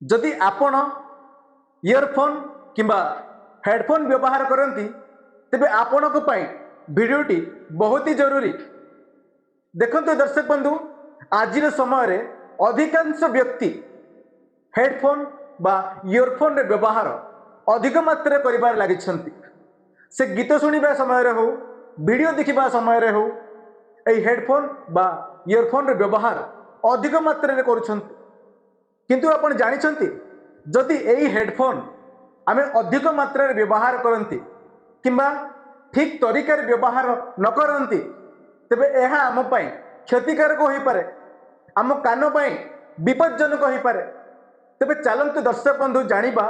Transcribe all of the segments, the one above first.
जदि आपण इयरफोन किंबा हेडफोन व्यवहार करती तेबे आपण भिडियोटी बहुत ही जरूरी। देखो दर्शक बंधु, आज समय अधिकांश व्यक्ति हेडफोन बा इयरफोन व्यवहार अधिक मात्रा कर लगी। से गीत शुणा समय हो, वीडियो देखा समय हो, हेडफोन बा इयरफोन व्यवहार अधिक मात्रा किंतु आपण जानिछंती जदि एई हेडफोन आमे अधिक मात्रा व्यवहार करती किंबा ठीक तरीकार व्यवहार न करती तेबे यह आम क्षतिकारक हो पारे, आम कान पाई विपज्जनक हो पारे। तेबे चलते दर्शक बंधु जानिबा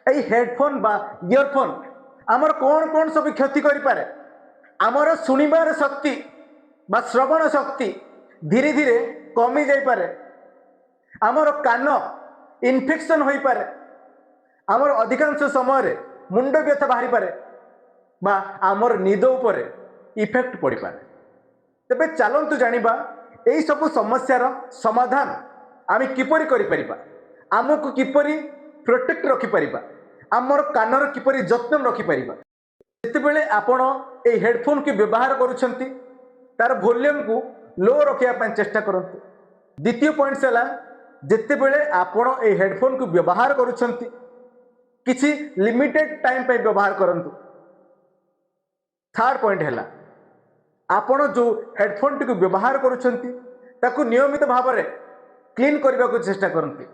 एई हेडफोन बा इयरफोन आमर कौन कौन सब क्षति करि पारे। आमर सुनिबार शक्ति बा श्रवण शक्ति धीरे धीरे कमी जाई पारे, आमर कान इन्फेक्शन हो पारे, आमर अधिकांश समय मुंड व्यथा बाहरी पारे बा आमर निद उपर इफेक्ट पड़ पारे। तेबे चलतु जानिबा एई सब समस्यार समाधान आमे किपरि करि परिबा, आमको किपरि प्रोटेक्ट रखि परिबा, आमर कानर किपरि जत्न रखि परिबा। जेतेबेले आपण ए हेडफोन के व्यवहार करूछंती तार वॉल्यूम को लो रखिया पय चेष्टा करंतु। द्वितीय पॉइंट सेला जेतेबेले आपण ए हेडफोन को व्यवहार करूछंती किछि लिमिटेड टाइम पे व्यवहार करंतु। थर्ड पॉइंट हैला आपण जो हेडफोन टी को व्यवहार करूछंती ताकू नियमित भाव में क्लीन करने को चेष्टा करंती।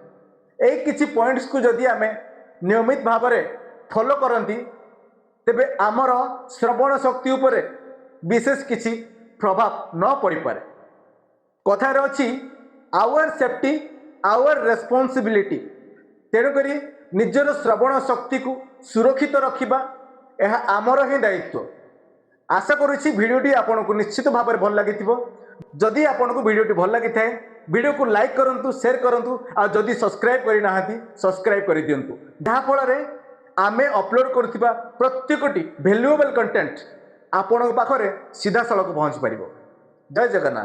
ए किछि पॉइंट्स को जदि आमे नियमित भाव में फॉलो करंती तेबे आमर श्रवण शक्ति उपरे विशेष किछि प्रभाव न पड़ी पारे। कथार अछि आवर सेफ्टी आवर रेस्पॉन्सिबिलिटी। तेणुक निजर श्रवण शक्ति को सुरक्षित रखिबा यह आमर ही दायित्व। आशा करुछि भिडियोटी आपन को निश्चित भाव में भल लगी। जदि आपन को भिडियोटी भल लगी थाए वीडियो को लाइक करंतु, शेयर करंतु, आ जदि सब्सक्राइब करि नाहंती सब्सक्राइब करि दियंतु। जहा फल आमे अपलोड करथिबा प्रत्येकटी वैल्यूएबल कंटेंट आपन पाखरे सीधा सड़क पहुंच पारिबो। जय जगन्नाथ।